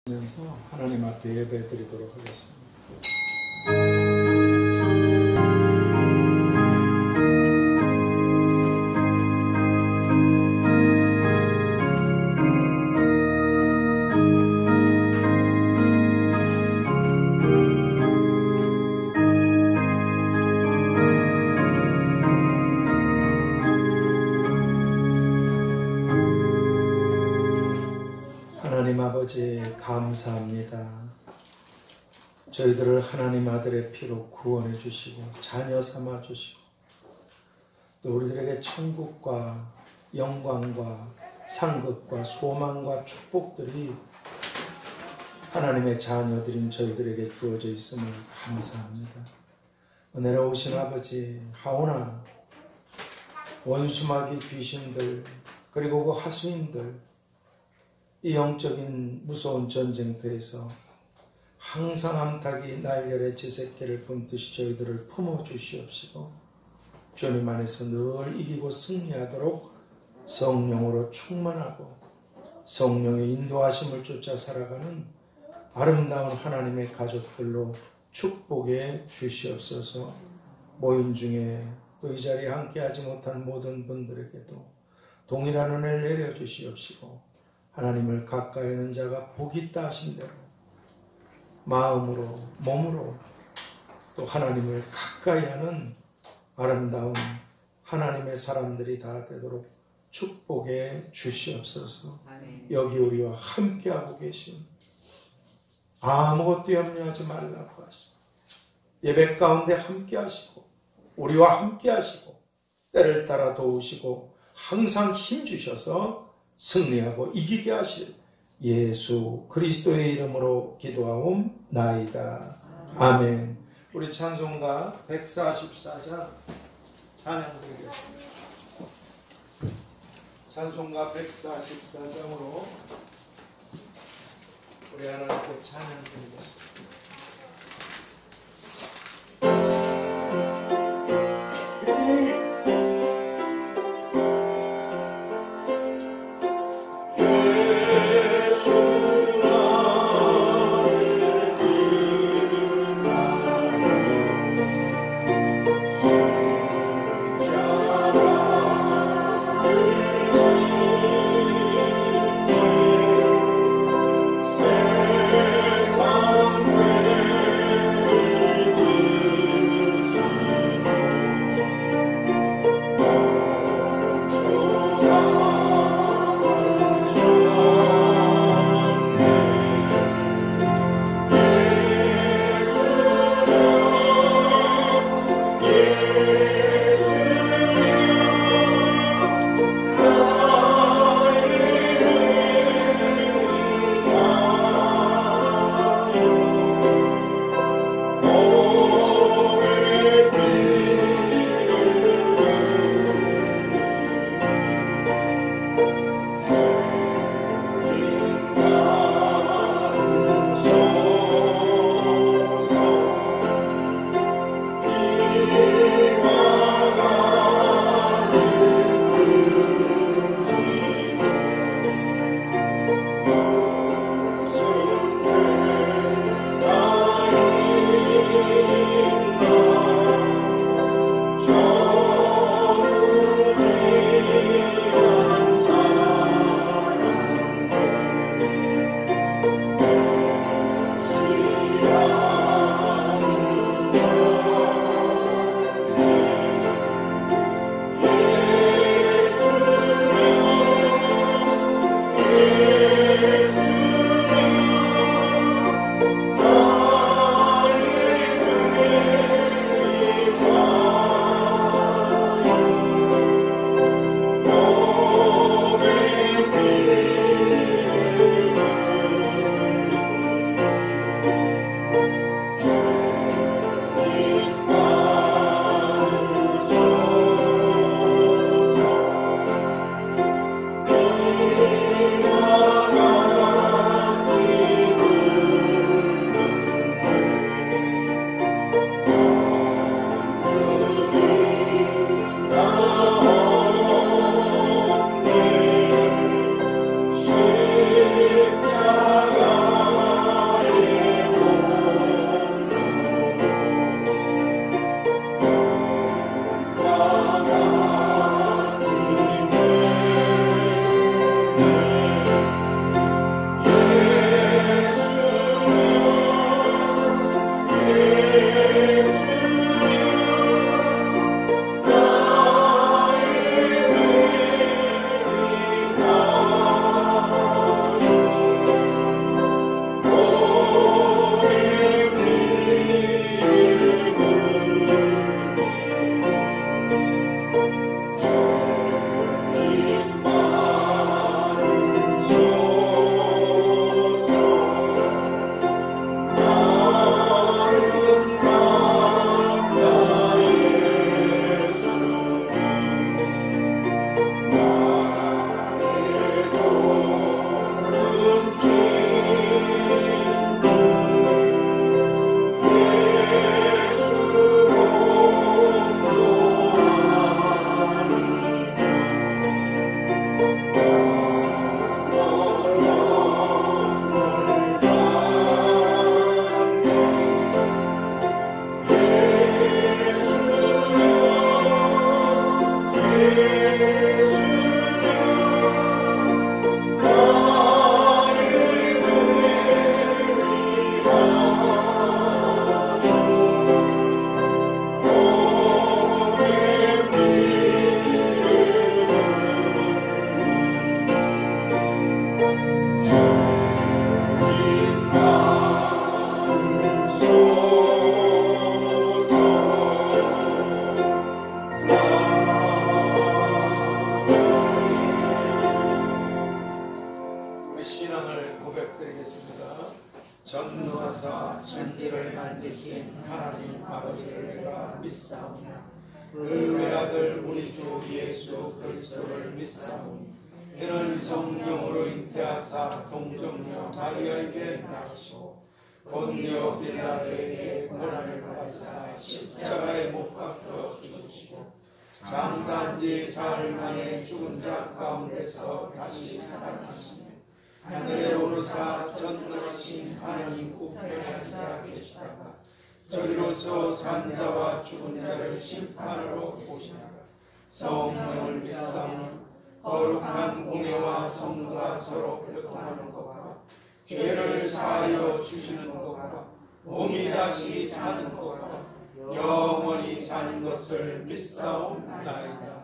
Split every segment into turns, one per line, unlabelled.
면서 하나님 앞에 예배 드리도록 하겠습니다. 하나님 아버지 감사합니다. 저희들을 하나님 아들의 피로 구원해 주시고 자녀 삼아 주시고 또 우리들에게 천국과 영광과 상급과 소망과 축복들이 하나님의 자녀들인 저희들에게 주어져 있음을 감사합니다. 은혜로우신 아버지, 하오나 원수마귀 귀신들 그리고 그 하수인들 이 영적인 무서운 전쟁터에서 항상 암탉이 날결에 지새끼를 품듯이 저희들을 품어주시옵시고 주님 안에서 늘 이기고 승리하도록 성령으로 충만하고 성령의 인도하심을 쫓아 살아가는 아름다운 하나님의 가족들로 축복해 주시옵소서. 모임 중에 또 이 자리에 함께하지 못한 모든 분들에게도 동일한 은혜를 내려주시옵시고 하나님을 가까이 하는 자가 복이 있다 하신 대로 마음으로 몸으로 또 하나님을 가까이 하는 아름다운 하나님의 사람들이 다 되도록 축복해 주시옵소서. 아멘. 여기 우리와 함께하고 계신 아무것도 염려하지 말라고 하시고 예배 가운데 함께하시고 우리와 함께하시고 때를 따라 도우시고 항상 힘주셔서 승리하고 이기게 하실 예수 그리스도의 이름으로 기도하옵나이다. 아멘. 우리 찬송가 144장 찬양 드리겠습니다. 찬송가 144장으로 우리 하나님께 찬양 드리겠습니다.
세상
전능하사 천지를 만드신 하나님 아버지를 내가 믿사오나 그 외아들 우리 주 예수 그리스도를 믿사오니 이는 성령으로 잉태하사 동정녀 마리아에게 낳으시고 본디오 빌라도에게 고난을 받으사 십자가에 못 박혀 죽으시고 장사한 지 사흘 만에 죽은 자 가운데서 다시 살아나시며 하늘에 오르사 전능하신 하나님 우편에 앉아 계시다가 저리로서 산 자와 죽은 자를 심판하러 오시나가 성령을 믿사오니 거룩한 공예와 성도가 서로 교통하는 것과 죄를 사하여 주시는 것과 몸이 다시 사는 것과 영원히 사는 것을 믿사옵나이다.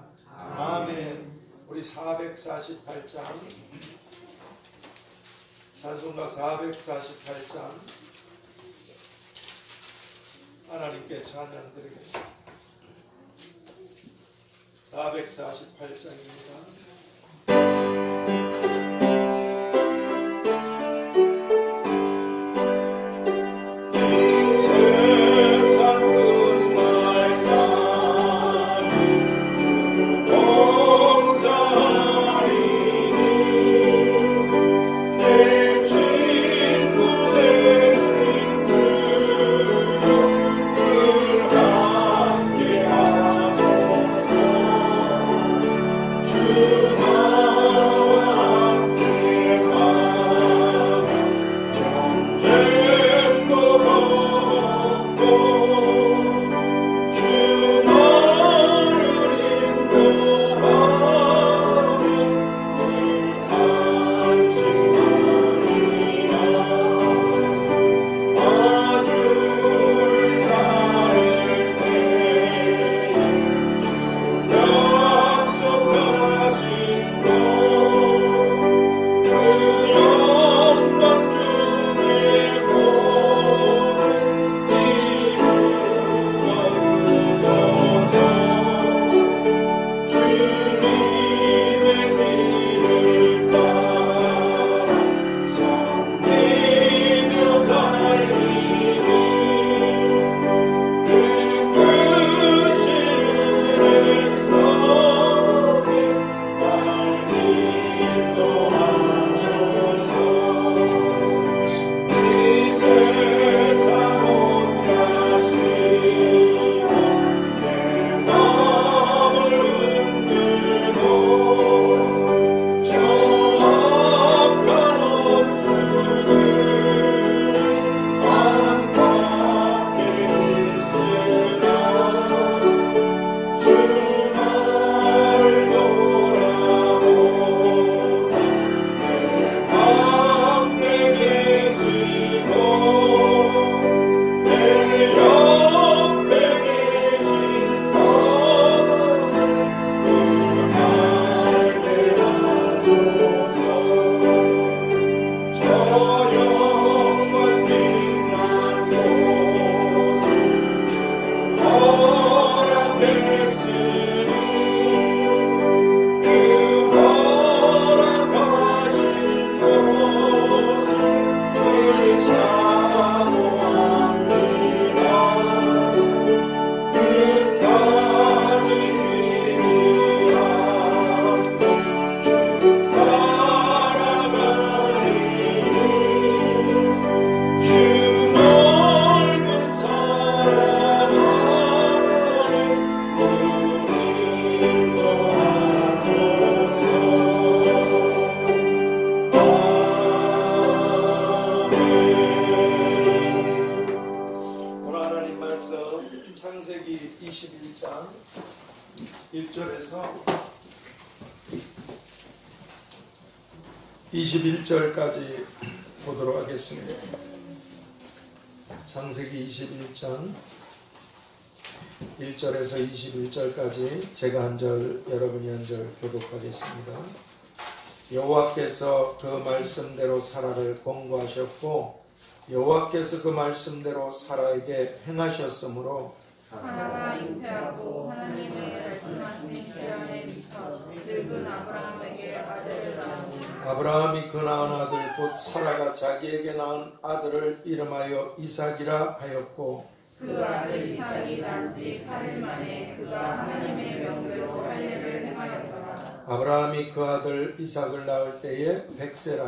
아멘. 우리 448장 찬송가 448장 하나님께 찬양 드리겠습니다. 448장입니다. 창세기 21장 1절에서 21절까지 보도록 하겠습니다. 창세기 21장 1절에서 21절까지 제가 한 절, 여러분이 한 절 교독하겠습니다. 여호와께서 그 말씀대로 사라를 권고하셨고 여호와께서 그 말씀대로 사라에게 행하셨으므로
사라가 잉태하고 하나님의 말씀하신 기한에 미쳐 늙은 아브라함에게 아들을 낳았으니
아브라함이 그 낳은 아들 곧 사라가 자기에게 낳은 아들을 이름하여 이삭이라 하였고
그 아들 이삭이 난 지 8일 만에 그가 하나님의 명대로 할례를 행하였더라.
아브라함이 그 아들 이삭을 낳을 때에 100세라.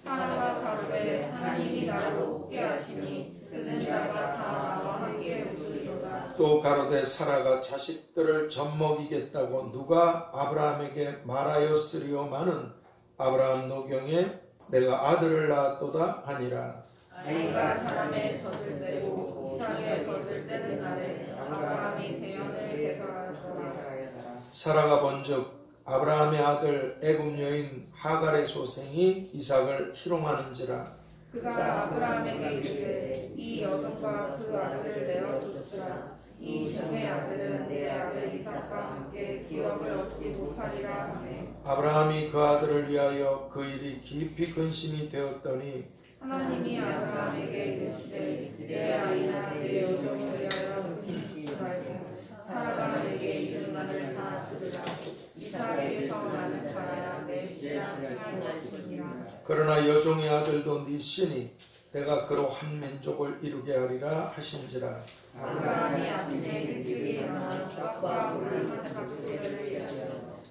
사라가 가로되 하나님이 나로 웃게 하시니 그는 자가 다 나와 함께 웃으리로다.
또 가로되 사라가 자식들을 젖먹이겠다고 누가 아브라함에게 말하였으리오마는 아브라함 노경에 내가 아들을 낳았도다 하니라.
아이가 사람의 젖을 떼고 이삭의 젖을 떼는 날에 아브라함이 대언을 개설하였더라.
사라가 본즉 아브라함의 아들 애굽 여인 하갈의 소생이 이삭을 희롱하는지라.
그가 아브라함에게 이르되 이 여종과 그 아들을 내어 줬으라. 이 중의 아들은 내 아들 이삭과 함께 기업을 얻지 못하리라 하매
아브라함이 그 아들을 위하여 그 일이 깊이 근심이 되었더니
하나님이 아브라함에게 이르시되 내 아이나 내 여종을 위하여 근심치 말고 사라가 내게 이른 말을 다 들으라. 이삭에게서 나는 자라야 내 씨라 칭할 것이니라.
그러나 여종의 아들도 네 씨니 내가 그로 한 민족을 이루게 하리라 하신지라.
아브라함이 아침에 일찍이 일어나 떡과 물을 한 가죽대를 이어서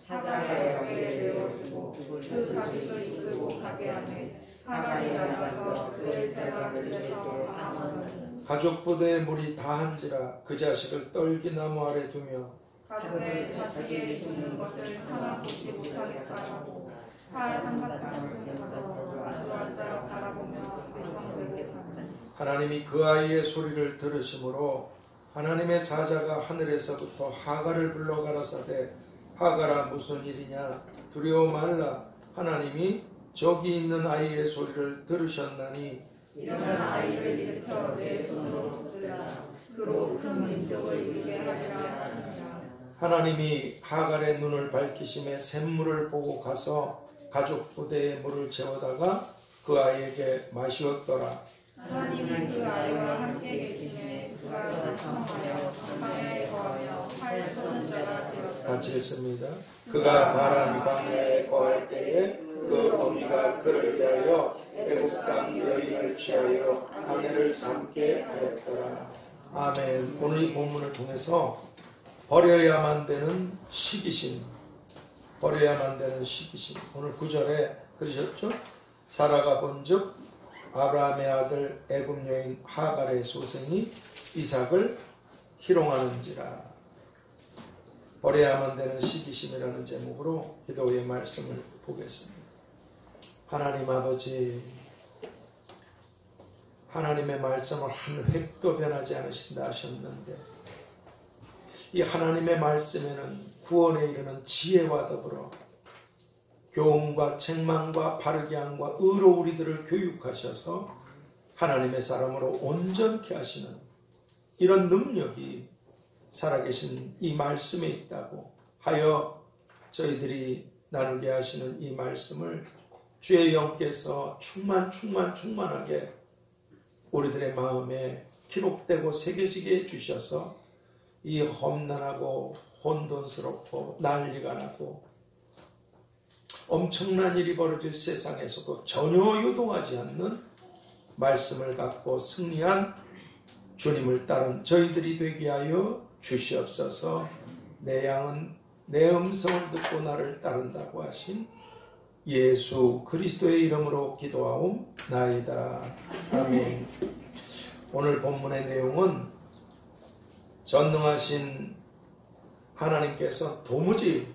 하갈에게 내어주고 그 자식을 이끌고 가게 하매 하갈이 나가서 그의 새가 들려서 아무는
가죽부대에 물이 다한지라 그 자식을 떨기나무 아래 두며
가족의 자식이 죽는 것을 참아 보지 못하겠다 하고 살 한바탕쯤 가서 아주 앉아 바라보며 비방들고 가는.
하나님이 그 아이의 소리를 들으심으로 하나님의 사자가 하늘에서부터 하갈을 불러 가라사대 하갈아 무슨 일이냐 두려워 말라. 하나님이 저기 있는 아이의 소리를 들으셨나니
일어나 아이를 일으켜 내 손으로 붙들라. 그로 큰 민족을 이루게 하리라 하시니라.
하나님이 하갈의 눈을 밝히심에 샘물을 보고 가서 가죽 부대에 물을 채워다가 그 아이에게 마시었더라.
하나님이 그 아이와 함께 계시매 그가 번성하여 광야에 거하며 활 쏘는 자가 되었다.
같이 읽습니다. 그가 바람 광야에 거할 때에 그 어미가 그를 위하여 애굽 땅 여인을 취하여 아내를 삼게 하였더라. 아멘. 오늘 이 본문을 통해서 버려야만 되는 시기심, 버려야만 되는 시기심. 오늘 9절에 그러셨죠? 사라가 본즉 아브라함의 아들 애굽 여인 하갈의 소생이 이삭을 희롱하는지라. 버려야만 되는 시기심이라는 제목으로 기도의 말씀을 보겠습니다. 하나님 아버지, 하나님의 말씀을 한 획도 변하지 않으신다 하셨는데 이 하나님의 말씀에는 구원에 이르는 지혜와 더불어 교훈과 책망과 바르게 함과 의로 우리들을 교육하셔서 하나님의 사람으로 온전케 하시는 이런 능력이 살아계신 이 말씀에 있다고 하여 저희들이 나누게 하시는 이 말씀을 주의 영께서 충만하게 우리들의 마음에 기록되고 새겨지게 해주셔서 이 험난하고 혼돈스럽고 난리가 나고 엄청난 일이 벌어질 세상에서도 전혀 요동하지 않는 말씀을 갖고 승리한 주님을 따른 저희들이 되게 하여 주시옵소서. 내 양은 내 음성을 듣고 나를 따른다고 하신 예수 그리스도의 이름으로 기도하옵나이다. 아멘. 오늘 본문의 내용은 전능하신 하나님께서 도무지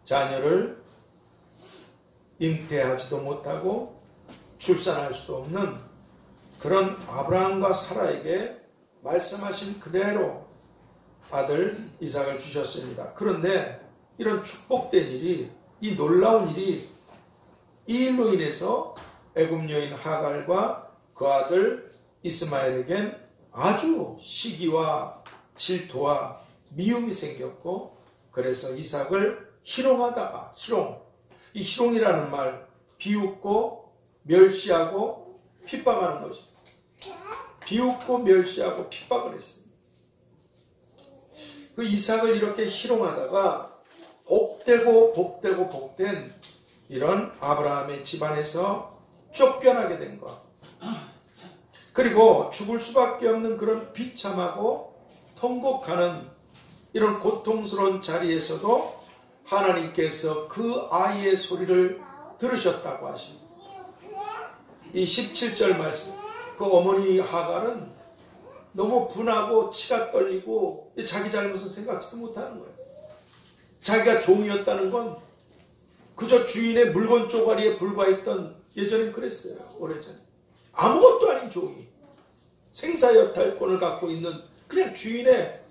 자녀를 잉태하지도 못하고 출산할 수도 없는 그런 아브라함과 사라에게 말씀하신 그대로 아들 이삭을 주셨습니다. 그런데 이런 축복된 일이, 이 놀라운 일이 이 일로 인해서 애굽 여인 하갈과 그 아들 이스마엘에겐 아주 시기와 질투와 미움이 생겼고, 그래서 이삭을 희롱하다가, 이 희롱이라는 말, 비웃고 멸시하고 핍박하는 것입니다. 비웃고 멸시하고 핍박을 했습니다. 그 이삭을 이렇게 희롱하다가 복된 이런 아브라함의 집안에서 쫓겨나게 된 것, 그리고 죽을 수밖에 없는 그런 비참하고 통곡하는 이런 고통스러운 자리에서도 하나님께서 그 아이의 소리를 들으셨다고 하십니다. 이 17절 말씀, 그 어머니 하갈은 너무 분하고 치가 떨리고 자기 잘못을 생각지도 못하는 거예요. 자기가 종이었다는 건 그저 주인의 물건 쪼가리에 불과했던, 예전엔 그랬어요. 오래전에 아무것도 아닌 종이, 생사여탈권을 갖고 있는 그냥 주인의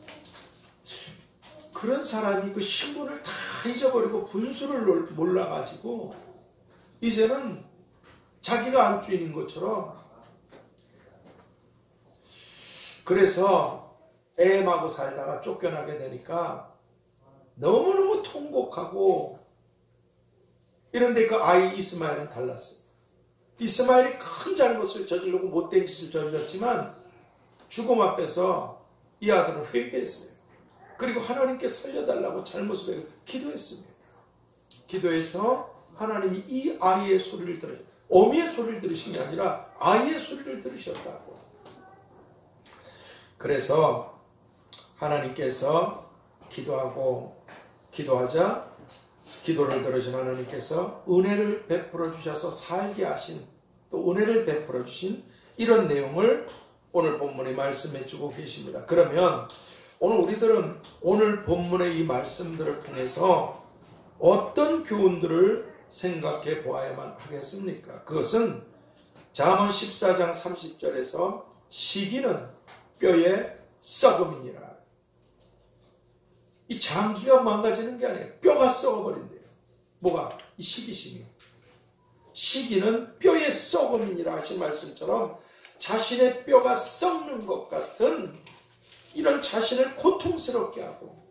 그런 사람이 그 신분을 다 잊어버리고 분수를 몰라가지고 이제는 자기가 안주인인 것처럼, 그래서 애엠하고 살다가 쫓겨나게 되니까 너무너무 통곡하고, 이런데 그 아이 이스마엘은 달랐어요. 이스마엘이 큰 잘못을 저지르고 못된 짓을 저질렀지만 죽음 앞에서 이 아들은 회개했어요. 그리고 하나님께 살려달라고 잘못을 기도했습니다. 기도해서 하나님이 이 아이의 소리를 들으셨어요. 어미의 소리를 들으신 게 아니라 아이의 소리를 들으셨다고. 그래서 하나님께서 기도하자 기도를 들으신 하나님께서 은혜를 베풀어 주셔서 살게 하신, 또 은혜를 베풀어 주신 이런 내용을 오늘 본문에 말씀해 주고 계십니다. 그러면 오늘 우리들은 오늘 본문의 이 말씀들을 통해서 어떤 교훈들을 생각해 보아야만 하겠습니까? 그것은 잠언 14장 30절에서 시기는 뼈의 썩음이니라. 이 장기가 망가지는 게 아니에요. 뼈가 썩어버린대요. 뭐가? 이 시기심이. 시기는 뼈의 썩음이니라 하신 말씀처럼 자신의 뼈가 썩는 것 같은 이런 자신을 고통스럽게 하고,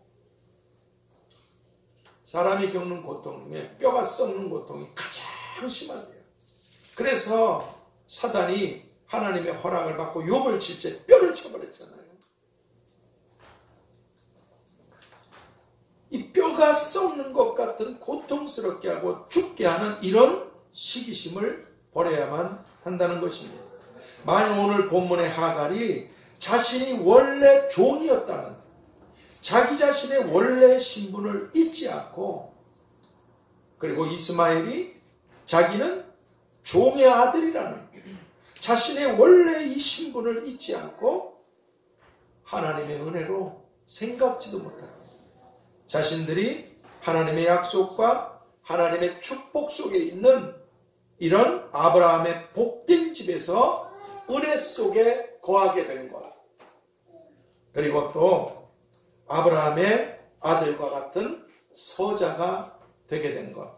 사람이 겪는 고통 중에 뼈가 썩는 고통이 가장 심한데요. 그래서 사단이 하나님의 허락을 받고 욥을 칠 때 뼈를 쳐버렸잖아요. 이 뼈가 썩는 것 같은 고통스럽게 하고 죽게 하는 이런 시기심을 버려야만 한다는 것입니다. 만약 오늘 본문의 하갈이 자신이 원래 종이었다는, 자기 자신의 원래 신분을 잊지 않고, 그리고 이스마엘이 자기는 종의 아들이라는 자신의 원래 이 신분을 잊지 않고 하나님의 은혜로 생각지도 못하고 자신들이 하나님의 약속과 하나님의 축복 속에 있는 이런 아브라함의 복된 집에서 은혜 속에 거하게 된 것, 그리고 또 아브라함의 아들과 같은 서자가 되게 된 것,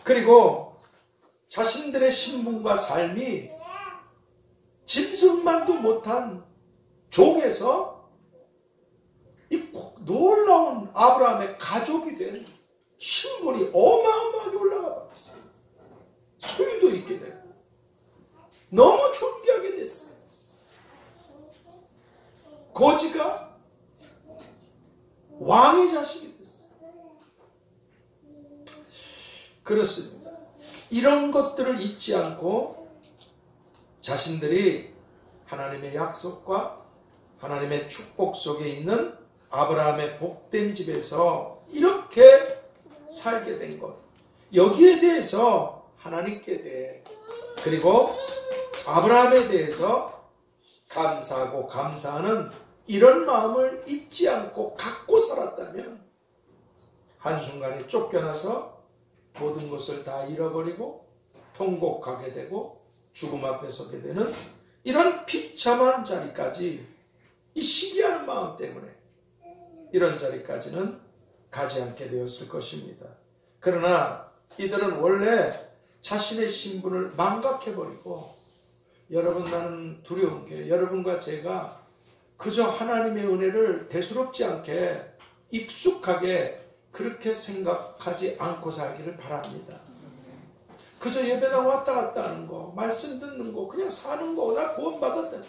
그리고 자신들의 신분과 삶이 짐승만도 못한 종에서 이 놀라운 아브라함의 가족이 된 신분이 어마어마하게 올라가 버렸어요. 소유도 있게 되고 너무 존귀하게 됐어요. 거지가 왕의 자식이 됐어요. 그렇습니다. 이런 것들을 잊지 않고 자신들이 하나님의 약속과 하나님의 축복 속에 있는 아브라함의 복된 집에서 이렇게 살게 된 것, 여기에 대해서 하나님께 대해, 그리고 아브라함에 대해서 감사하고 감사하는 이런 마음을 잊지 않고 갖고 살았다면 한순간에 쫓겨나서 모든 것을 다 잃어버리고 통곡하게 되고 죽음 앞에 서게 되는 이런 비참한 자리까지, 이 시기한 마음 때문에 이런 자리까지는 가지 않게 되었을 것입니다. 그러나 이들은 원래 자신의 신분을 망각해버리고, 여러분, 나는 두려운 게 여러분과 제가 그저 하나님의 은혜를 대수롭지 않게 익숙하게 그렇게 생각하지 않고 살기를 바랍니다. 그저 예배당 왔다 갔다 하는 거, 말씀 듣는 거, 그냥 사는 거, 나 구원받았다.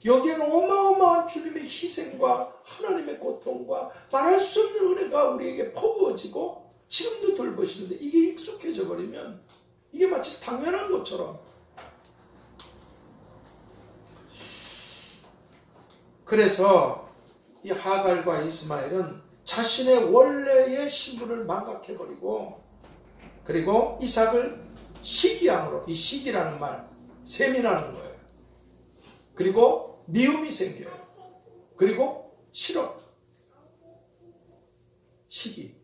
여기에는 어마어마한 주님의 희생과 하나님의 고통과 말할 수 없는 은혜가 우리에게 퍼부어지고 지금도 돌보시는데 이게 익숙해져 버리면 이게 마치 당연한 것처럼. 그래서 이 하갈과 이스마엘은 자신의 원래의 신분을 망각해버리고, 그리고 이삭을 시기함으로, 이 시기라는 말 세민하는 거예요. 그리고 미움이 생겨요. 그리고 실업, 시기.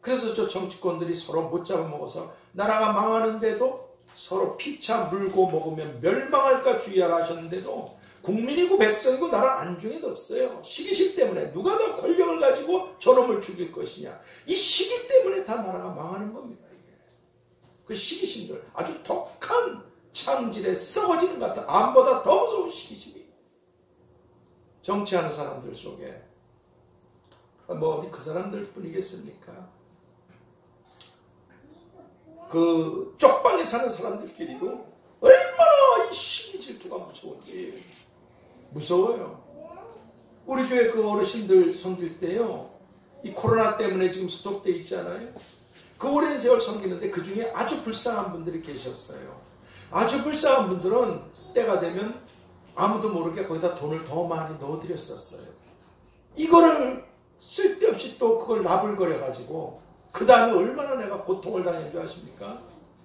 그래서 저 정치권들이 서로 못 잡아먹어서 나라가 망하는데도 서로 피차 물고 먹으면 멸망할까 주의하라 하셨는데도 국민이고 백성이고 나라 안중에도 없어요. 시기심 때문에 누가 더 권력을 가지고 저놈을 죽일 것이냐. 이 시기 때문에 다 나라가 망하는 겁니다. 이게. 그 시기심들, 아주 독한 창질에 썩어지는 것 같은 암보다 더 무서운 시기심이 정치하는 사람들 속에, 뭐 어디 그 사람들 뿐이겠습니까? 그 쪽방에 사는 사람들끼리도 얼마나 이 시기 질투가 무서운지. 무서워요. 우리 교회 그 어르신들 섬길 때요, 이 코로나 때문에 지금 스톱돼 있잖아요. 그 오랜 세월 섬기는데 그 중에 아주 불쌍한 분들이 계셨어요. 아주 불쌍한 분들은 때가 되면 아무도 모르게 거기다 돈을 더 많이 넣어드렸었어요. 이거를 쓸데없이 또 그걸 나불거려가지고 그 다음에 얼마나 내가 고통을 당한 줄 아십니까?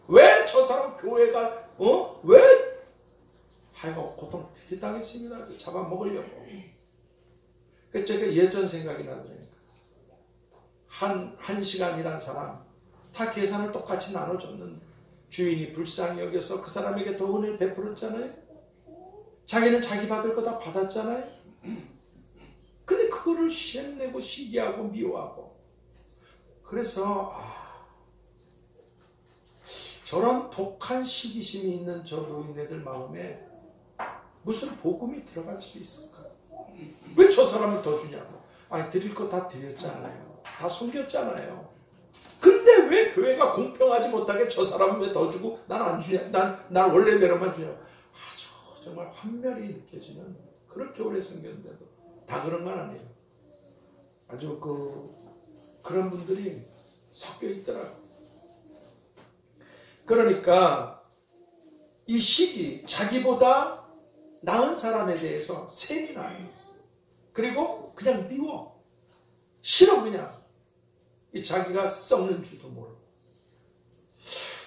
왜 저 사람 교회가 왜? 하여간 고통 되게 당했습니다. 잡아먹으려고. 그래서 제가 예전 생각이 나더라니까. 한 시간이란 사람 다 계산을 똑같이 나눠줬는데 주인이 불쌍히 여겨서 그 사람에게 더 은혜를 베풀었잖아요. 자기는 자기 받을 거 다 받았잖아요. 근데 그거를 시험내고 시기하고 미워하고. 그래서 저런 독한 시기심이 있는 저 노인네들 마음에 무슨 복음이 들어갈 수 있을까? 왜 저 사람을 더 주냐고. 아니 드릴 거 다 드렸잖아요. 다 섬겼잖아요. 근데 왜 교회가 공평하지 못하게 저 사람은 왜 더 주고 난 안 주냐? 난 원래대로만 주냐고. 아주 정말 환멸이 느껴지는, 그렇게 오래 섬겼는데도 다 그런 건 아니에요. 아주 그런 분들이 섞여 있더라고요. 그러니까 이 시기, 자기보다 나은 사람에 대해서 세민하여, 그리고 그냥 미워, 싫어. 그냥 이 자기가 썩는 줄도 모르고.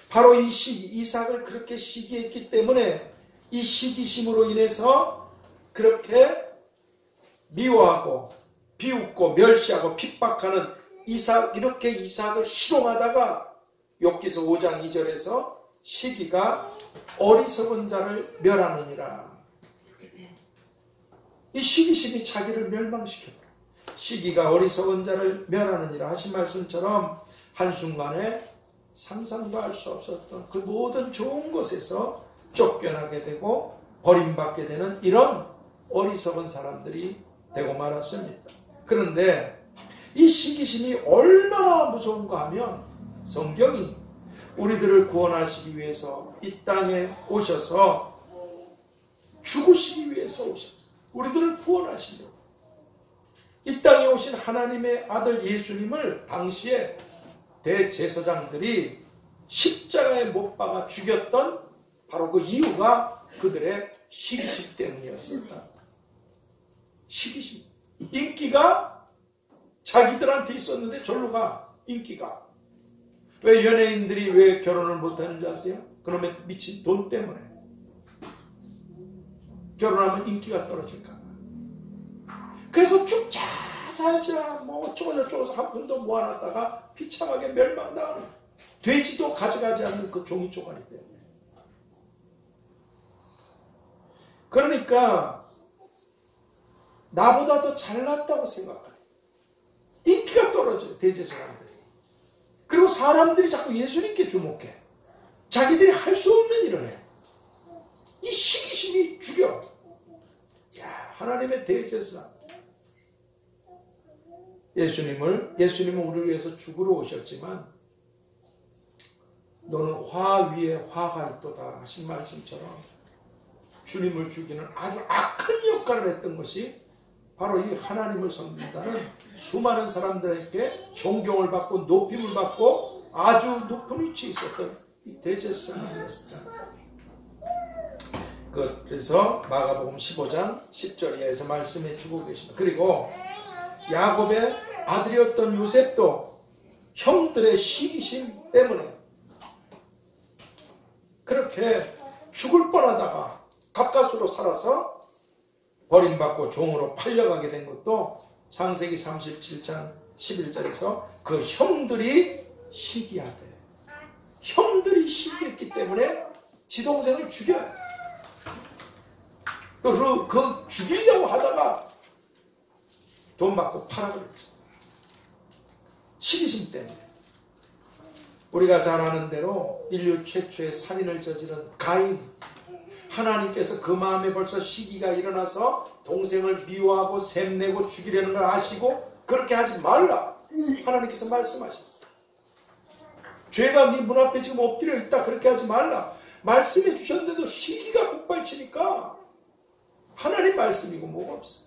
바로 이 시기, 이삭을 그렇게 시기했기 때문에 이 시기심으로 인해서 그렇게 미워하고 비웃고 멸시하고 핍박하는 이삭, 이렇게 이삭을 희롱하다가 욥기서 5장 2절에서 시기가 어리석은 자를 멸하느니라. 이 시기심이 자기를 멸망시켜버려. 시기가 어리석은 자를 멸하느니라 하신 말씀처럼 한순간에 상상도 할 수 없었던 그 모든 좋은 것에서 쫓겨나게 되고 버림받게 되는 이런 어리석은 사람들이 되고 말았습니다. 그런데 이 시기심이 얼마나 무서운가 하면 성경이 우리들을 구원하시기 위해서 이 땅에 오셔서 죽으시기 위해서 오셨어요. 우리들을 구원하시려고. 이 땅에 오신 하나님의 아들 예수님을 당시에 대제사장들이 십자가에 못 박아 죽였던 바로 그 이유가 그들의 시기심 때문이었습니다. 시기심. 인기가 자기들한테 있었는데 절로 가. 인기가. 왜 연예인들이 왜 결혼을 못하는 줄 아세요? 그놈의 미친 돈 때문에. 결혼하면 인기가 떨어질까 봐. 그래서 죽자 살자 뭐 어쩌고저쩌고 한 푼도 모아놨다가 비참하게 멸망당하는, 돼지도 가져가지 않는 그 종이 쪼가리 때문에. 그러니까 나보다 더 잘났다고 생각해요. 인기가 떨어져요. 대제사장들이. 그리고 사람들이 자꾸 예수님께 주목해. 자기들이 할 수 없는 일을 해. 이 시기심이 죽여. 야, 하나님의 대제사장. 예수님은 우리를 위해서 죽으러 오셨지만 너는 화 위에 화가 있도다 하신 말씀처럼 주님을 죽이는 아주 악한 역할을 했던 것이 바로 이 하나님을 섬긴다는 수많은 사람들에게 존경을 받고 높임을 받고 아주 높은 위치에 있었던 이 대제사장이었습니다. 그래서 마가복음 15장 10절 이하에서 말씀해 주고 계십니다. 그리고 야곱의 아들이었던 요셉도 형들의 시기심 때문에 그렇게 죽을 뻔하다가 가까스로 살아서 버림받고 종으로 팔려가게 된 것도 창세기 37장 11절에서 그 형들이 시기하대. 형들이 시기했기 때문에 지동생을 죽여요. 그 죽이려고 하다가 돈 받고 팔아버렸죠. 시기심 때문에. 우리가 잘 아는 대로 인류 최초의 살인을 저지른 가인, 하나님께서 그 마음에 벌써 시기가 일어나서 동생을 미워하고 샘내고 죽이려는 걸 아시고 그렇게 하지 말라 하나님께서 말씀하셨어요. 죄가 네 문 앞에 지금 엎드려 있다, 그렇게 하지 말라 말씀해 주셨는데도 시기가 폭발치니까 하나님 말씀이고 뭐가 없어.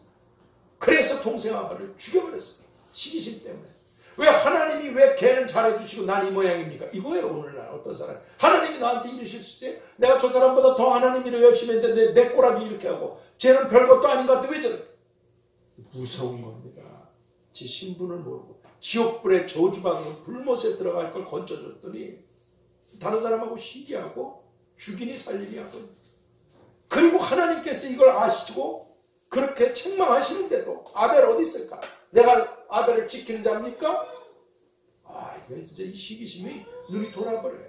그래서 동생 아버를 죽여버렸어요. 시기심 때문에. 왜 하나님이 왜 걔는 잘해주시고 난 이 모양입니까? 이거예요. 오늘날 어떤 사람 하나님이 나한테 이러실 수 있어요? 내가 저 사람보다 더 하나님 일을 열심히 했는데 내 꼬라비 이렇게 하고 쟤는 별것도 아닌 것 같아 왜 저렇게. 무서운 겁니다. 지 신분을 모르고 지옥불에 저주받는 불못에 들어갈 걸 건져줬더니 다른 사람하고 시기하고 죽이니 살리니 하고, 그리고 하나님께서 이걸 아시고 그렇게 책망하시는데도 아벨 어디 있을까? 내가 아벨을 지키는 자입니까? 이거 진짜 이 시기심이 눈이 돌아버려요.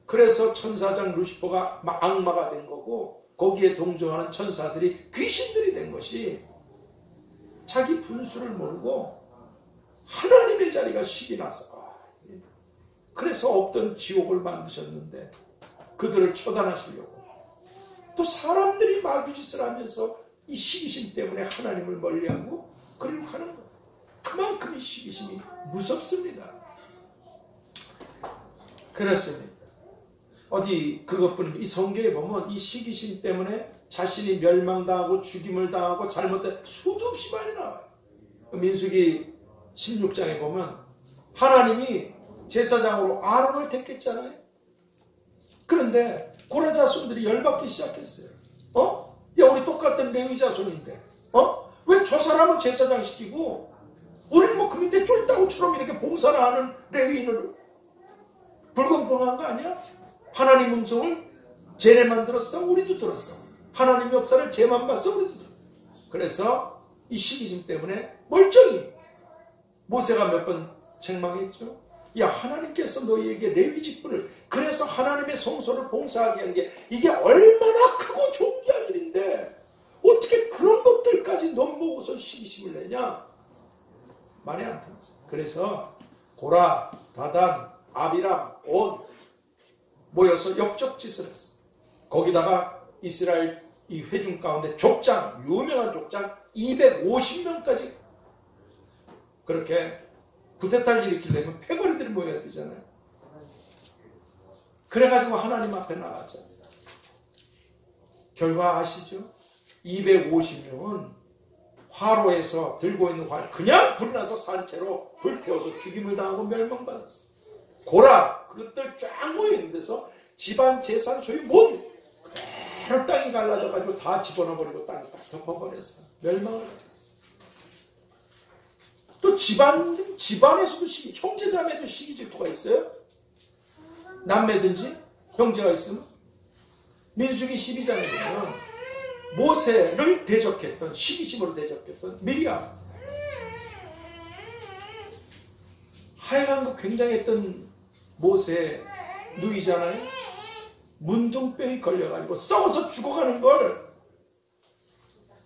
그래서 천사장 루시퍼가 악마가 된 거고 거기에 동조하는 천사들이 귀신들이 된 것이 자기 분수를 모르고 하나님의 자리가 시기 나서 그래서 없던 지옥을 만드셨는데 그들을 처단하시려고 또 사람들이 마귀짓을 하면서 이 시기심 때문에 하나님을 멀리하고 그리고 가는 거예요. 그만큼 이 시기심이 무섭습니다. 그렇습니다. 어디 그것뿐입니다. 이 성경에 보면 이 시기심 때문에 자신이 멸망당하고 죽임을 당하고 잘못된 수도 없이 많이 나와요. 민수기 16장에 보면 하나님이 제사장으로 아론을 택했잖아요. 그런데 고라 자손들이 열받기 시작했어요. 야 우리 똑같은 레위 자손인데 왜 저 사람은 제사장 시키고 우리는 뭐 그 밑에 쫄따구처럼 이렇게 봉사를 하는 레위인을 불공평한 거 아니야? 하나님 음성을 쟤네만 들었어? 우리도 들었어. 하나님 역사를 쟤만 봤어? 우리도 들었어. 그래서 이 시기심 때문에 멀쩡히 모세가 몇 번 책망했죠. 야 하나님께서 너희에게 레위 직분을, 그래서 하나님의 성소를 봉사하게 한 게 이게 얼마나 크고 존귀한 일인데 어떻게 그런 것들까지 넘보고서 시기심을 내냐? 말이 안 통했어요. 그래서 고라, 다단, 아비람, 온 모여서 역적짓을 했어요. 거기다가 이스라엘 이 회중 가운데 족장, 유명한 족장 250명까지 그렇게 구태타를 일으키려면 패거리들이 모여야 되잖아요. 그래가지고 하나님 앞에 나갔잖아요. 결과 아시죠? 250명은 화로에서 들고 있는 활 그냥 불이 나서 산채로 불태워서 죽임을 당하고 멸망받았어요. 고라 그것들 쫙 모여있는 데서 집안 재산 소유 모두 그대로 땅이 갈라져가지고 다 집어넣어버리고 땅에 딱 덮어버렸어요. 멸망을 받았어요. 또 집안에서도 형제자매도 시기 질투가 있어요. 남매든지 형제가 있으면 민수기 12장에 보면 모세를 대적했던, 시기심으로 대적했던 미리암, 하얀 거 굉장했던 모세 누이잖아요. 문둥병이 걸려가지고 썩어서 죽어가는 걸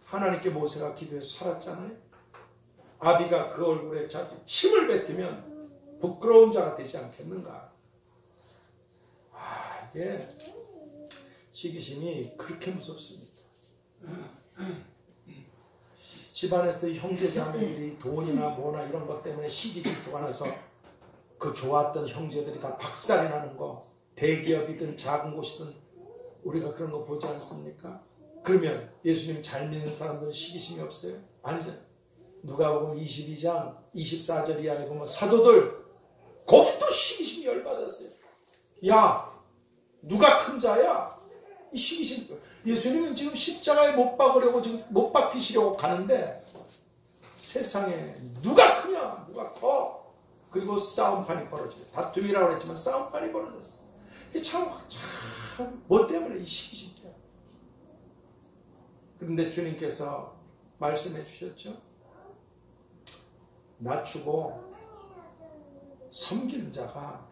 하나님께 모세가 기도해서 살았잖아요. 아비가 그 얼굴에 자주 침을 뱉으면 부끄러운 자가 되지 않겠는가. 이게 시기심이 그렇게 무섭습니다. 집안에서 형제자매들이 돈이나 뭐나 이런 것 때문에 시기 질투가 나서 그 좋았던 형제들이 다 박살이 나는 거, 대기업이든 작은 곳이든 우리가 그런 거 보지 않습니까? 그러면 예수님 잘 믿는 사람들은 시기심이 없어요? 아니죠. 누가복음 22장 24절 이하에 보면 사도들 거기 또 시기심이 열받았어요. 야, 누가 큰 자야? 이 시기심. 예수님은 지금 십자가에 못 박으려고 지금 못 박히시려고 가는데 세상에 누가 크냐? 누가 커? 그리고 싸움판이 벌어져요. 다툼이라고 했지만 싸움판이 벌어졌어. 이게 참 뭐 때문에 이 시기심 때문에. 그런데 주님께서 말씀해 주셨죠. 낮추고 섬기는 자가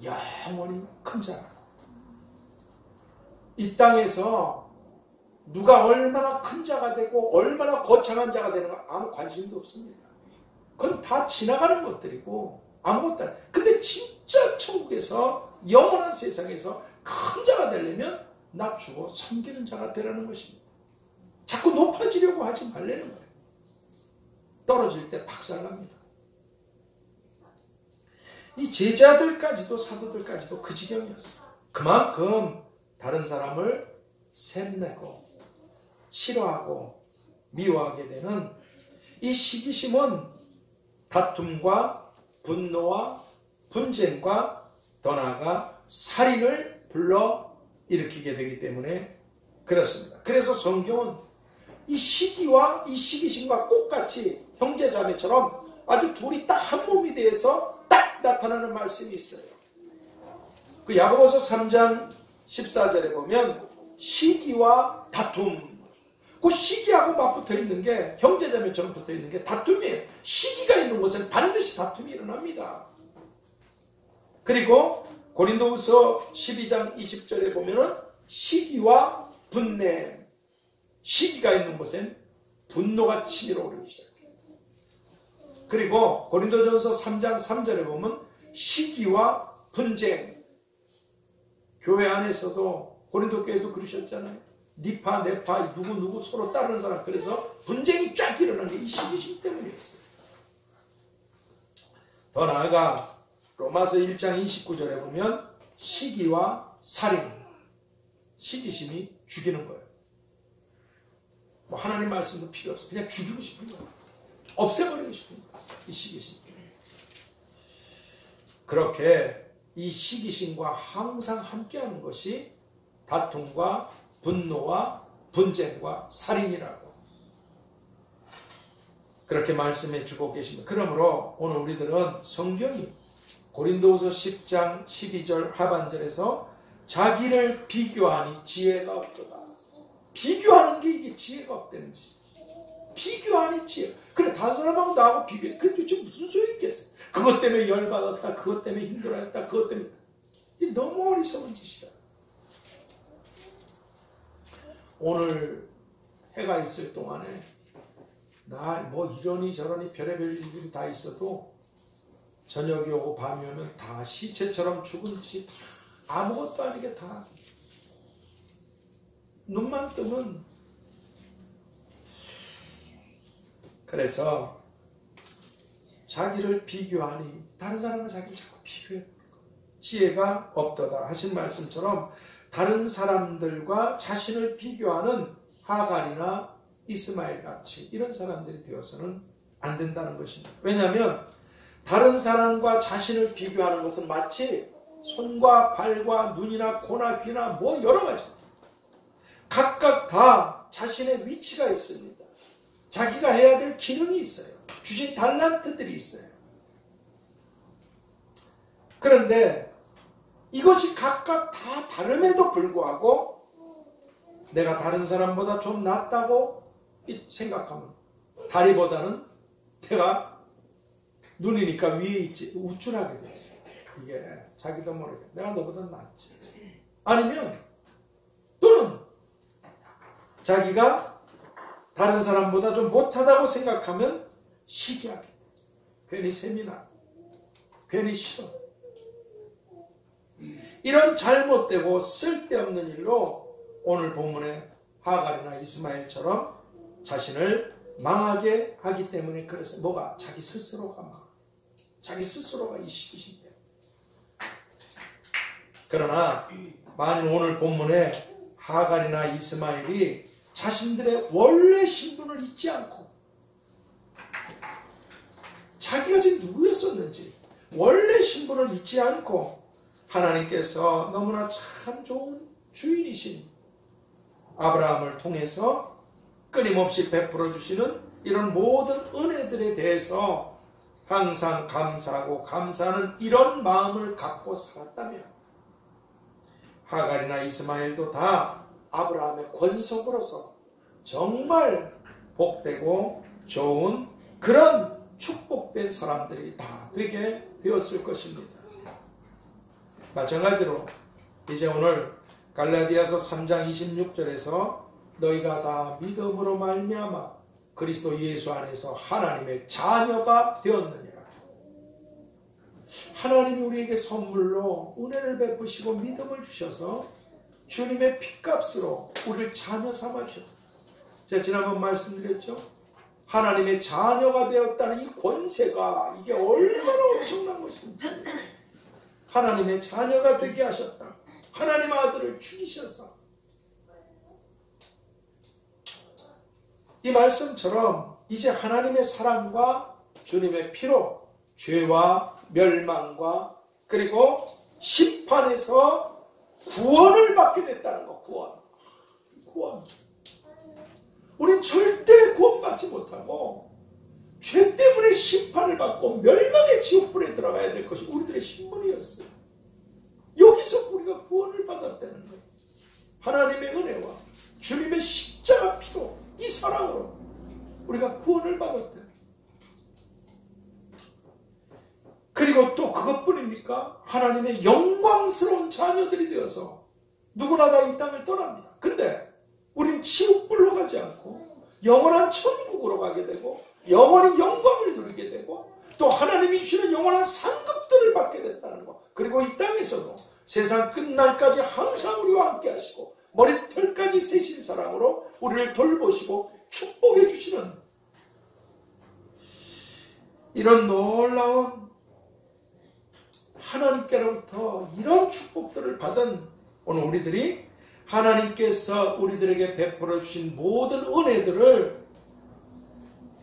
영원히 큰 자라. 이 땅에서 누가 얼마나 큰 자가 되고 얼마나 거창한 자가 되는 거 아무 관심도 없습니다. 그건 다 지나가는 것들이고 아무것도 아니에요. 근데 진짜 천국에서 영원한 세상에서 큰 자가 되려면 낮추고 섬기는 자가 되라는 것입니다. 자꾸 높아지려고 하지 말라는 거예요. 떨어질 때 박살납니다. 이 제자들까지도 사도들까지도 그 지경이었어요. 그만큼 다른 사람을 샘내고 싫어하고 미워하게 되는 이 시기심은 다툼과 분노와 분쟁과 더 나아가 살인을 불러 일으키게 되기 때문에 그렇습니다. 그래서 성경은 이 시기와 이 시기심과 똑같이 형제자매처럼 아주 둘이 딱 한 몸이 되어서 딱 나타나는 말씀이 있어요. 그 야고보서 3장 14절에 보면 시기와 다툼, 그 시기하고 맞붙어 있는 게 형제자매처럼 붙어 있는 게 다툼이에요. 시기가 있는 곳은 반드시 다툼이 일어납니다. 그리고 고린도후서 12장 20절에 보면은 시기와 분냄, 시기가 있는 곳엔 분노가 치밀어 오르기 시작해요. 그리고 고린도전서 3장 3절에 보면 시기와 분쟁, 교회 안에서도 고린도 교회도 그러셨잖아요. 니파 네파 누구 서로 따르는 사람, 그래서 분쟁이 쫙 일어난 게 이 시기심 때문이었어요. 더 나아가 로마서 1장 29절에 보면 시기와 살인, 시기심이 죽이는 거예요. 뭐 하나님 말씀도 필요 없어. 그냥 죽이고 싶은 거예요. 없애버리고 싶은 거예요. 이 시기심. 그렇게 이 시기심과 항상 함께하는 것이 다툼과 분노와 분쟁과 살인이라고 그렇게 말씀해 주고 계십니다. 그러므로 오늘 우리들은 성경이 고린도후서 10장 12절 하반절에서 자기를 비교하니 지혜가 없도다. 비교하는 게 이게 지혜가 없다는 짓. 비교하니 지혜. 그래, 다른 사람하고 나하고 비교해. 그게 도대체 무슨 소용이 있겠어. 그것 때문에 열받았다. 그것 때문에 힘들어했다. 그것 때문에. 이게 너무 어리석은 짓이야. 오늘 해가 있을 동안에 나 뭐 이러니 저러니 별의별 일들이 다 있어도 저녁이 오고 밤이 오면 다 시체처럼 죽은 듯이 다 아무것도 아니게 다 눈만 뜨면. 그래서 자기를 비교하니 다른 사람과 자기를 자꾸 비교해. 지혜가 없도다 하신 말씀처럼 다른 사람들과 자신을 비교하는 하갈이나 이스마엘 같이 이런 사람들이 되어서는 안 된다는 것입니다. 왜냐하면 다른 사람과 자신을 비교하는 것은 마치 손과 발과 눈이나 코나 귀나 뭐 여러 가지 각각 다 자신의 위치가 있습니다. 자기가 해야 될 기능이 있어요. 주신 달란트들이 있어요. 그런데 이것이 각각 다 다름에도 불구하고 내가 다른 사람보다 좀 낫다고 생각하면 다리보다는 내가 눈이니까 위에 있지 우쭐하게 돼 있어요. 이게 자기도 모르게 내가 너보다 낫지. 아니면 또는 자기가 다른 사람보다 좀 못하다고 생각하면 시기하게 돼. 괜히 세미나 괜히 싫어. 이런 잘못되고 쓸데없는 일로 오늘 본문의 하갈이나 이스마엘처럼 자신을 망하게 하기 때문에 그래서 뭐가 자기 스스로가 망. 자기 스스로가 이 시기심 때문에. 그러나 만일 오늘 본문에 하갈이나 이스마엘이 자신들의 원래 신분을 잊지 않고 자기가 지금 누구였었는지 원래 신분을 잊지 않고 하나님께서 너무나 참 좋은 주인이신 아브라함을 통해서 끊임없이 베풀어 주시는 이런 모든 은혜들에 대해서 항상 감사하고 감사하는 이런 마음을 갖고 살았다면 하갈이나 이스마엘도 다 아브라함의 권속으로서 정말 복되고 좋은 그런 축복된 사람들이 다 되게 되었을 것입니다. 마찬가지로 이제 오늘 갈라디아서 3장 26절에서 너희가 다 믿음으로 말미암아 그리스도 예수 안에서 하나님의 자녀가 되었느니라. 하나님이 우리에게 선물로 은혜를 베푸시고 믿음을 주셔서 주님의 핏값으로 우리를 자녀 삼으셨다. 제가 지난번 말씀드렸죠. 하나님의 자녀가 되었다는 이 권세가 이게 얼마나 엄청난 것인지. 하나님의 자녀가 되게 하셨다. 하나님의 아들을 죽이셔서. 이 말씀처럼 이제 하나님의 사랑과 주님의 피로 죄와 멸망과 그리고 심판에서 구원을 받게 됐다는 거. 구원. 우린 절대 구원받지 못하고 죄 때문에 심판을 받고 멸망의 지옥불에 들어가야 될 것이 우리들의 신분이었어요. 여기서 우리가 구원을 받았다는 거예요. 하나님의 은혜와 주님의 십자가 피로 이 사랑으로 우리가 구원을 받았다. 그리고 또 그것뿐입니까? 하나님의 영광스러운 자녀들이 되어서 누구나 다 이 땅을 떠납니다. 근데 우린 지옥불로 가지 않고 영원한 천국으로 가게 되고 영원히 영광을 누리게 되고 또 하나님이 주시는 영원한 상급들을 받게 됐다는 것. 그리고 이 땅에서도 세상 끝날까지 항상 우리와 함께 하시고 머리털까지 세신 사랑으로 우리를 돌보시고 축복해 주시는 이런 놀라운 하나님께로부터 이런 축복들을 받은 오늘 우리들이 하나님께서 우리들에게 베풀어 주신 모든 은혜들을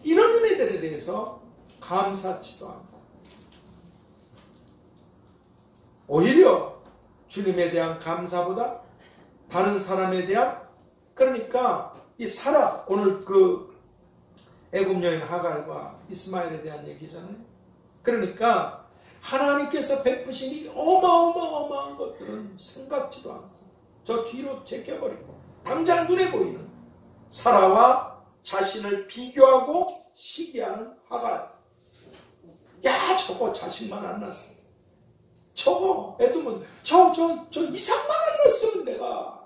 이런 은혜들에 대해서 감사치도 않고 오히려 주님에 대한 감사보다 다른 사람에 대한 그러니까 이 사라 오늘 그 애굽 여인 하갈과 이스마엘에 대한 얘기잖아요. 그러니까 하나님께서 베푸신 이 어마어마한 것들은 생각지도 않고 저 뒤로 제껴버리고 당장 눈에 보이는 사라와 자신을 비교하고 시기하는 하갈. 야 저거 자식만 안 낳았어. 저거 애도면 저 이삭만 안 낳았으면 내가.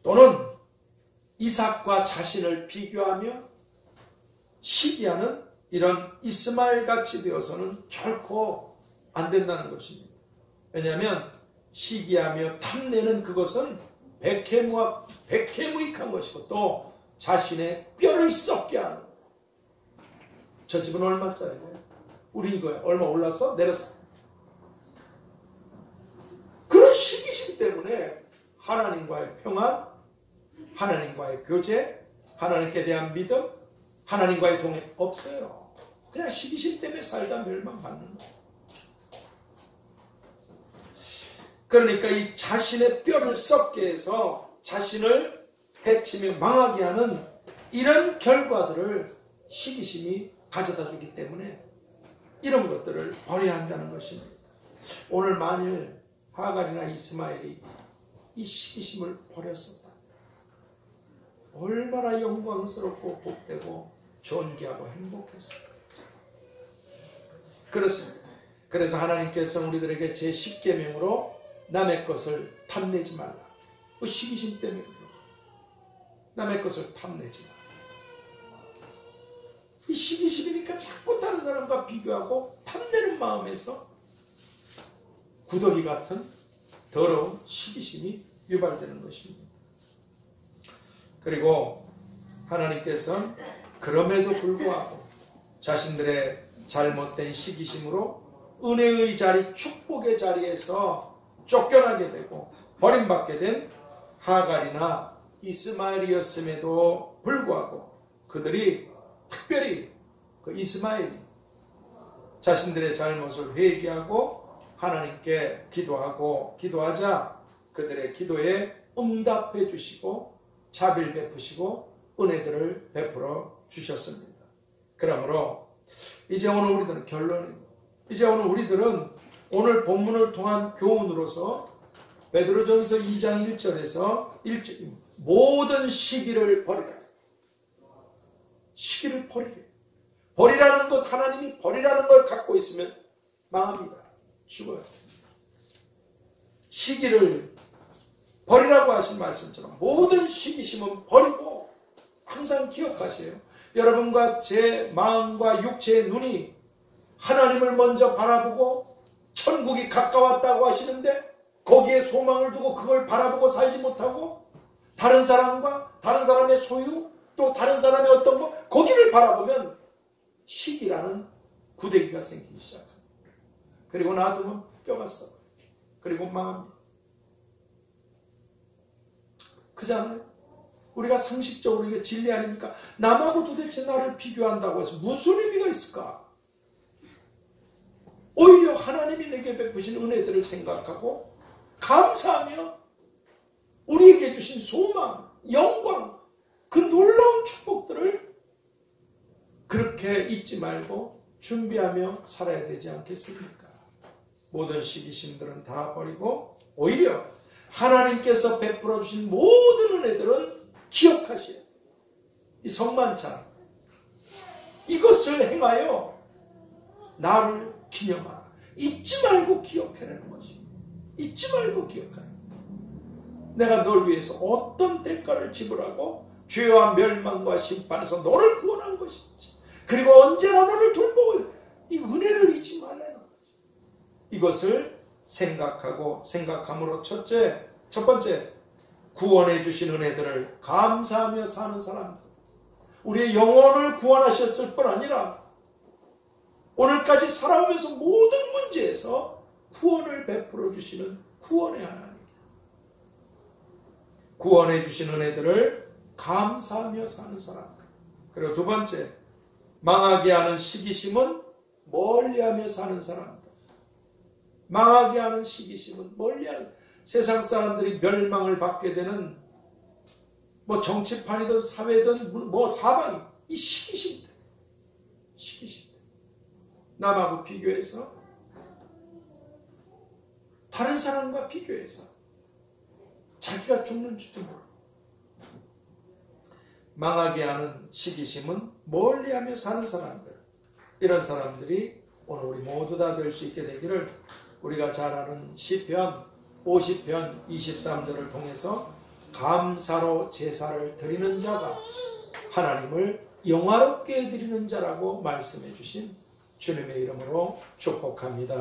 또는 이삭과 자신을 비교하며 시기하는 이런 이스마엘 같이 되어서는 결코 안 된다는 것입니다. 왜냐하면 시기하며 탐내는 그것은 백해무익한 것이고 또 자신의 뼈를 썩게 하는. 저 집은 얼마짜리고요? 우리 이거야. 얼마 올랐어? 내렸어. 그런 시기심 때문에 하나님과의 평안, 하나님과의 교제, 하나님께 대한 믿음, 하나님과의 동행 없어요. 그냥 시기심 때문에 살다 멸망받는 거예요. 그러니까 이 자신의 뼈를 썩게 해서 자신을 해치며 망하게 하는 이런 결과들을 시기심이 가져다 주기 때문에 이런 것들을 버려야 한다는 것입니다. 오늘 만일 하갈이나 이스마엘이 이 시기심을 버렸었다. 얼마나 영광스럽고 복되고 존귀하고 행복했을까. 그렇습니다. 그래서 하나님께서 우리들에게 제10계명으로 남의 것을 탐내지 말라. 그 시기심 때문에 남의 것을 탐내지 말라. 이 시기심이니까 자꾸 다른 사람과 비교하고 탐내는 마음에서 구더기 같은 더러운 시기심이 유발되는 것입니다. 그리고 하나님께서는 그럼에도 불구하고 자신들의 잘못된 시기심으로 은혜의 자리, 축복의 자리에서 쫓겨나게 되고 버림받게 된 하갈이나 이스마엘이었음에도 불구하고 그들이 특별히 그 이스마엘이 자신들의 잘못을 회개하고 하나님께 기도하자 그들의 기도에 응답해 주시고 자비를 베푸시고 은혜들을 베풀어 주셨습니다. 그러므로 이제 오늘 우리들은 결론입니다. 이제 오늘 우리들은 오늘 본문을 통한 교훈으로서 베드로전서 2장 1절에서 모든 시기를 버리라. 시기를 버리래. 버리라는 것, 하나님이 버리라는 걸 갖고 있으면 망합니다. 죽어요. 시기를 버리라고 하신 말씀처럼 모든 시기심은 버리고 항상 기억하세요. 여러분과 제 마음과 육체의 눈이 하나님을 먼저 바라보고 천국이 가까웠다고 하시는데 거기에 소망을 두고 그걸 바라보고 살지 못하고 다른 사람과 다른 사람의 소유 또 다른 사람의 어떤 거 거기를 바라보면 시기라는 구데기가 생기기 시작합니다. 그리고 놔두면 뼈가 썩어요. 그리고 망합니다. 그잖아요. 우리가 상식적으로 이게 진리 아닙니까? 남하고 도대체 나를 비교한다고 해서 무슨 의미가 있을까? 오히려 하나님이 내게 베푸신 은혜들을 생각하고 감사하며 우리에게 주신 소망, 영광, 그 놀라운 축복들을 그렇게 잊지 말고 준비하며 살아야 되지 않겠습니까? 모든 시기심들은 다 버리고 오히려 하나님께서 베풀어 주신 모든 은혜들은 기억하시오. 이 성만찬 이것을 행하여 나를 기념하라. 잊지 말고 기억해내는 것입니다. 잊지 말고 기억하라. 내가 널 위해서 어떤 대가를 지불하고 죄와 멸망과 심판에서 너를 구원한 것인지 그리고 언제나 너를 돌보고 이 은혜를 잊지 말라는 거죠. 이것을 생각함으로 첫 번째 구원해 주신 은혜들을 감사하며 사는 사람들, 우리의 영혼을 구원하셨을 뿐 아니라 오늘까지 살아오면서 모든 문제에서 구원을 베풀어 주시는 구원의 하나님, 구원해 주신 은혜들을 감사하며 사는 사람들. 그리고 두 번째, 망하게 하는 시기심은 멀리하며 사는 사람들. 망하게 하는 시기심은 멀리하는, 세상 사람들이 멸망을 받게 되는 뭐 정치판이든 사회든 뭐 사방이 이 시기심들. 남하고 비교해서, 다른 사람과 비교해서 자기가 죽는 줄도 모르고 망하게 하는 시기심은 멀리하며 사는 사람들, 이런 사람들이 오늘 우리 모두 다 될 수 있게 되기를 우리가 잘 아는 시편 50편 23절을 통해서 감사로 제사를 드리는 자가 하나님을 영화롭게 드리는 자라고 말씀해 주신 주님의 이름으로 축복합니다.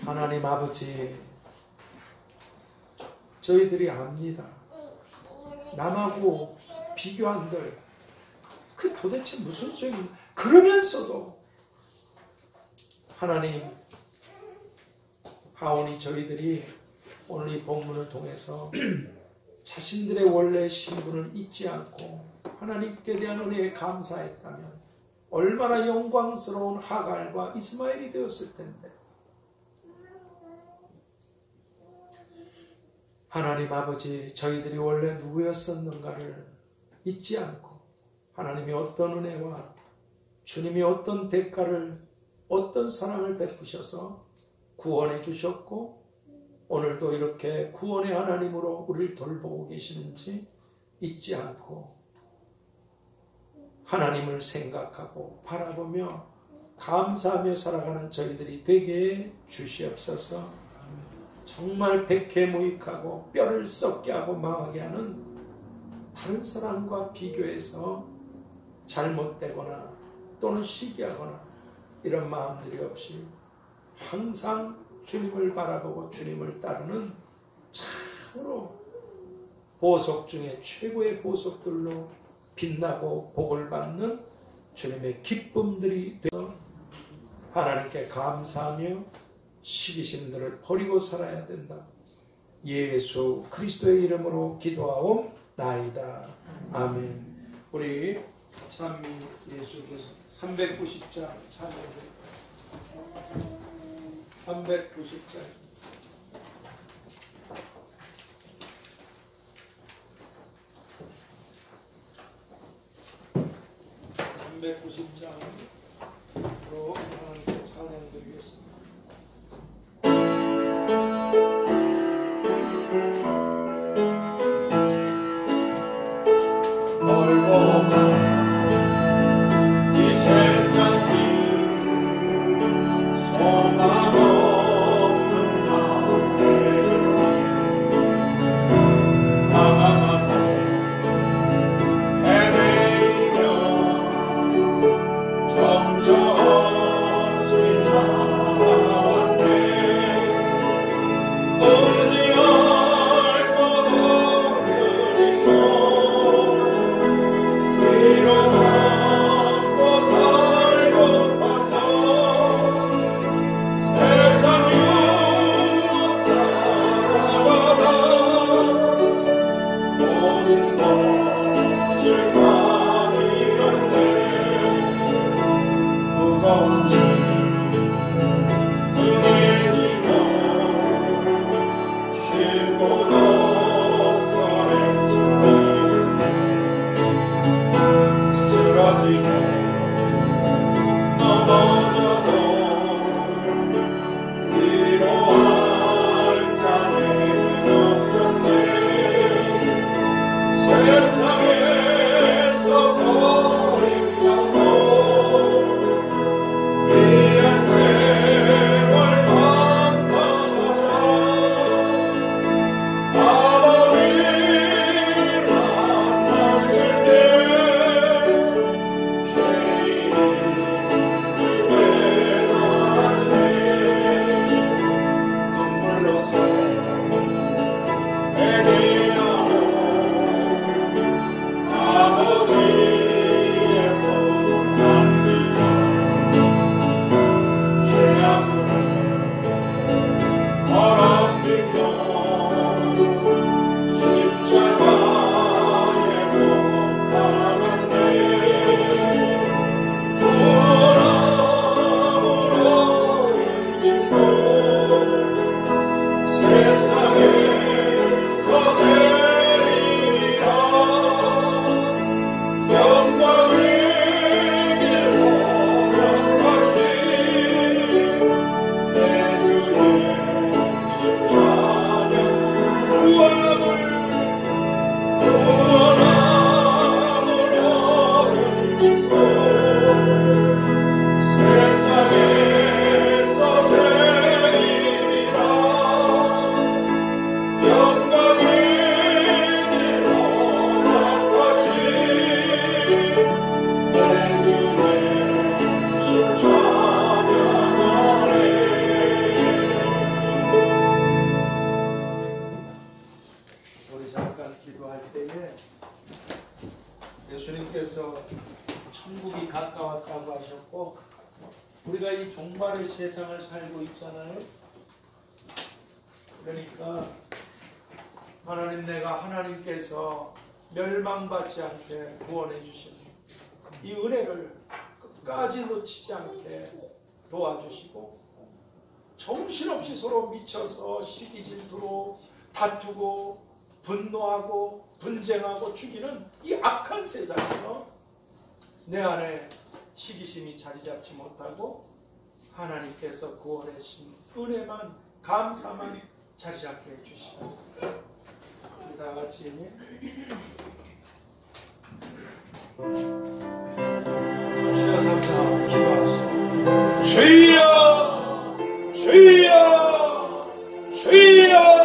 하나님 아버지, 저희들이 압니다. 남하고 비교한들 그 도대체 무슨 소용입니까? 그러면서도 하나님, 하오니 저희들이 오늘 이 본문을 통해서 자신들의 원래 신분을 잊지 않고 하나님께 대한 은혜에 감사했다면 얼마나 영광스러운 하갈과 이스마엘이 되었을 텐데, 하나님 아버지, 저희들이 원래 누구였었는가를 잊지 않고 하나님이 어떤 은혜와 주님이 어떤 대가를, 어떤 사랑을 베푸셔서 구원해 주셨고 오늘도 이렇게 구원의 하나님으로 우리를 돌보고 계시는지 잊지 않고 하나님을 생각하고 바라보며 감사하며 살아가는 저희들이 되게 주시옵소서. 정말 백해무익하고 뼈를 썩게 하고 망하게 하는 다른 사람과 비교해서 잘못되거나 또는 시기하거나 이런 마음들이 없이 항상 주님을 바라보고 주님을 따르는 참으로 보석 중에 최고의 보석들로 빛나고 복을 받는 주님의 기쁨들이 되어 하나님께 감사하며 시기심들을 버리고 살아야 된다. 예수 그리스도의 이름으로 기도하옵나이다. 아멘. 우리 찬미 예수께서 390장 찬양드립니다. 390장 390장으로 하나님께 찬양드리겠습니다. 이 세상이 소망 없는 마음에 방황하고 헤매이며 정처없이 살아왔네. 의지할 것 없는 인도 위로받고 살고 와서 세상 유혹 따라가다 모든 것을 가리렸네. 무거운 짐 등에 지고 쉴 곳 없어 헤치고 쓰러지고 넘어져도 위로할 자는 없었네. 세상에서 버림받고 귀한 세월 감당하라. 아버지 만났을 때 죄인을 외면하네. 눈물로써 회개하고 아버지의 복 남기라. 죄악을 더럽히고 십자가에 못 박았네. 구원함으로 인기고 세상에서 제일이라. 영광의 길 허락하신 내 주 예수 찬양. 구원함으로 인기고 세상에서 제일이라. 영광의 길 허락하신 내 주 예수 찬양하네. 우리 잠깐 기도할 때에 예수님께서 천국이 가까웠다고 하셨고 우리가 이 종말의 세상을 살고 있잖아요. 그러니까 하나님, 내가 하나님께서 멸망받지 않게 구원해 주신 이 은혜를 끝까지 놓치지 않게 도와주시고, 정신없이 서로 미쳐서 시기질투로 다투고 분노하고 분쟁하고 죽이는 이 악한 세상에서 내 안에 시기심이 자리 잡지 못하고 하나님께서 구원해 주신 은혜만, 감사만 자리 잡게 해주시고, 우리 다 같이 주여 삼사 기도합시다. 주여 주여 주여.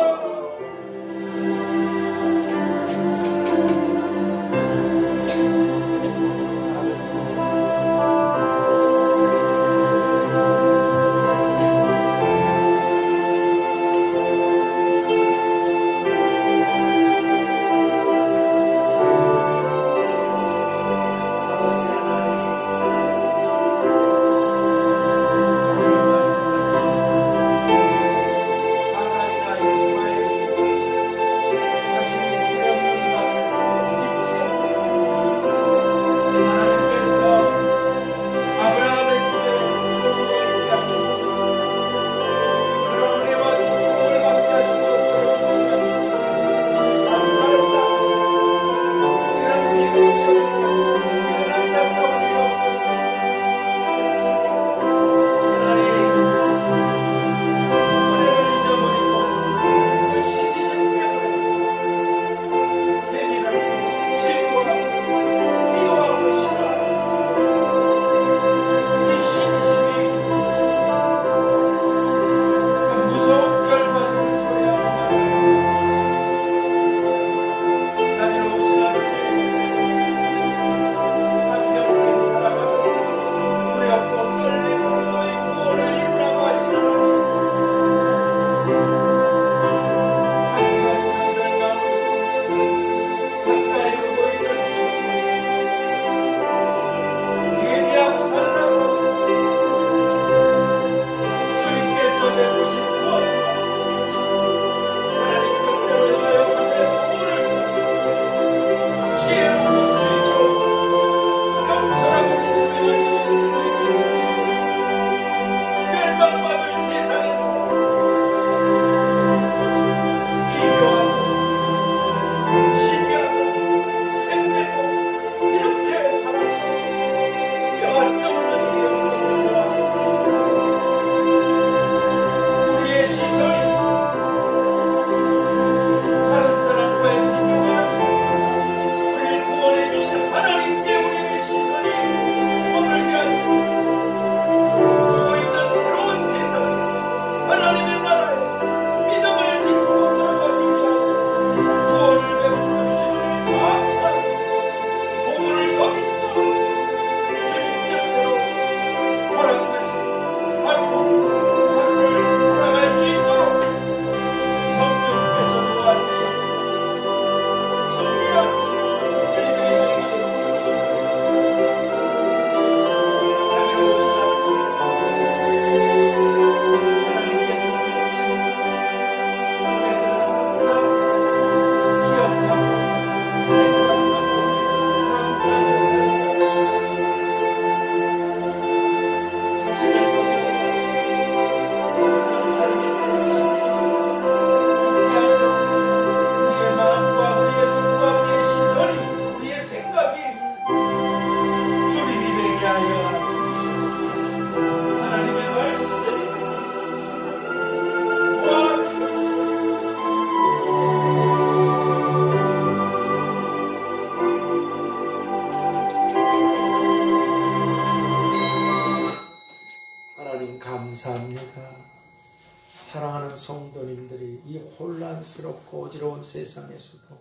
하나님들이 이 혼란스럽고 어지러운 세상에서도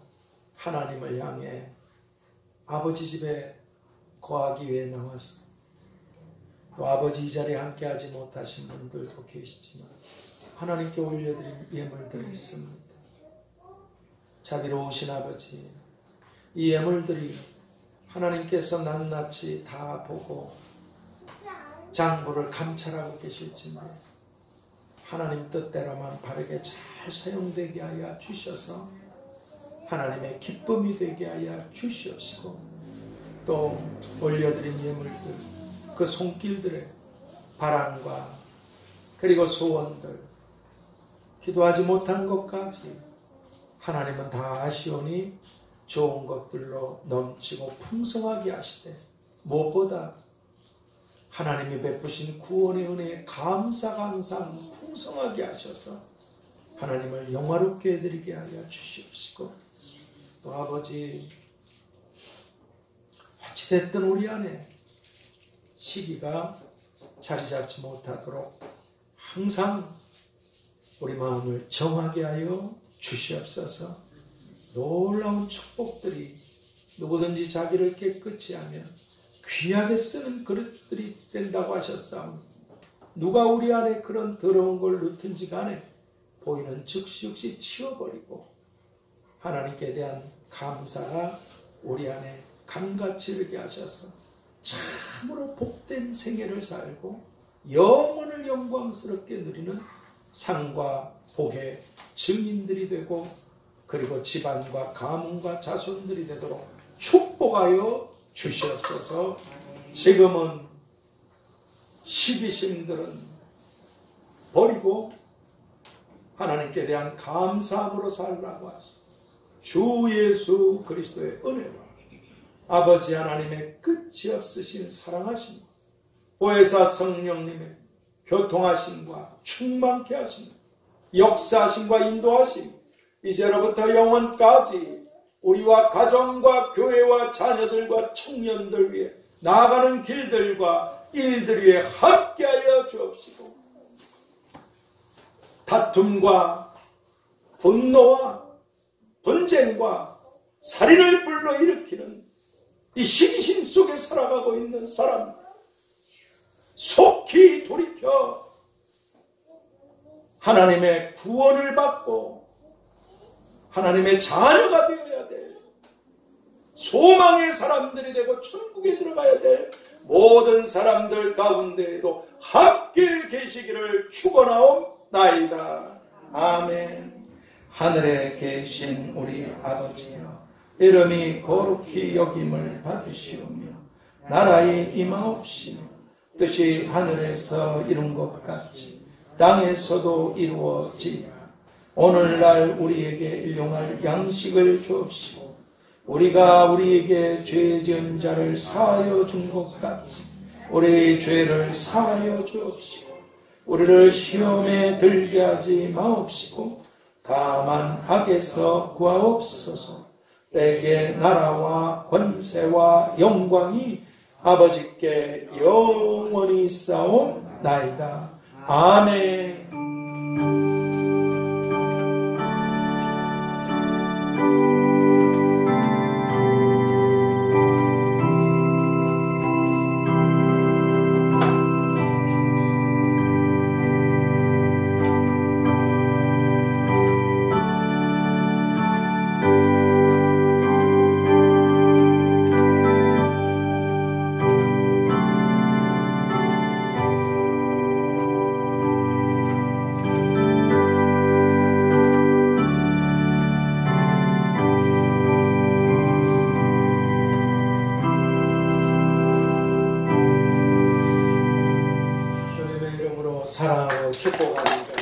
하나님을 향해 아버지 집에 거하기 위해 나왔어. 또 아버지 이 자리에 함께하지 못하신 분들도 계시지만 하나님께 올려드린 예물들이 있습니다. 자비로우신 아버지, 이 예물들이 하나님께서 낱낱이 다 보고 장부를 감찰하고 계실진데 하나님 뜻대로만 바르게 잘 사용되게 하여 주셔서 하나님의 기쁨이 되게 하여 주시옵시고, 또 올려드린 예물들, 그 손길들의 바람과 그리고 소원들, 기도하지 못한 것까지 하나님은 다 아시오니 좋은 것들로 넘치고 풍성하게 하시되, 무엇보다 하나님이 베푸신 구원의 은혜에 감사가 항상 풍성하게 하셔서 하나님을 영화롭게 해드리게 하여 주시옵시고, 또 아버지, 어찌됐든 우리 안에 시기가 자리 잡지 못하도록 항상 우리 마음을 정하게 하여 주시옵소서. 놀라운 축복들이 누구든지 자기를 깨끗이 하며 귀하게 쓰는 그릇들이 된다고 하셨사오니, 누가 우리 안에 그런 더러운 걸 넣든지 간에 보이는 즉시 치워버리고 하나님께 대한 감사가 우리 안에 감같이 이르게 하셔서 참으로 복된 생애를 살고 영원을 영광스럽게 누리는 상과 복의 증인들이 되고, 그리고 집안과 가문과 자손들이 되도록 축복하여 주시옵소서. 지금은 시기심들은 버리고 하나님께 대한 감사함으로 살라고 하시오. 주 예수 그리스도의 은혜와 아버지 하나님의 끝이 없으신 사랑하심, 보혜사 성령님의 교통하심과 충만케 하심, 역사하심과 인도하심, 이제로부터 영원까지 우리와 가정과 교회와 자녀들과 청년들 위해 나아가는 길들과 일들 위해 함께하여 주옵시고, 다툼과 분노와 분쟁과 살인을 불러일으키는 이 시기심 속에 살아가고 있는 사람 속히 돌이켜 하나님의 구원을 받고 하나님의 자녀가 되어야 될, 소망의 사람들이 되고 천국에 들어가야 될 모든 사람들 가운데에도 함께 계시기를 축원하옵나이다. 아멘. 하늘에 계신 우리 아버지여, 이름이 거룩히 여김을 받으시오며 나라의 임하옵시며 뜻이 하늘에서 이룬 것 같이 땅에서도 이루어지리라. 오늘날 우리에게 일용할 양식을 주옵시고, 우리가 우리에게 죄 지은 자를 사하여 준 것 같이 우리의 죄를 사하여 주옵시고, 우리를 시험에 들게 하지 마옵시고 다만 악에서 구하옵소서. 때에 나라와 권세와 영광이 아버지께 영원히 있사옵나이다. 아멘. 사랑하고 축복합니다.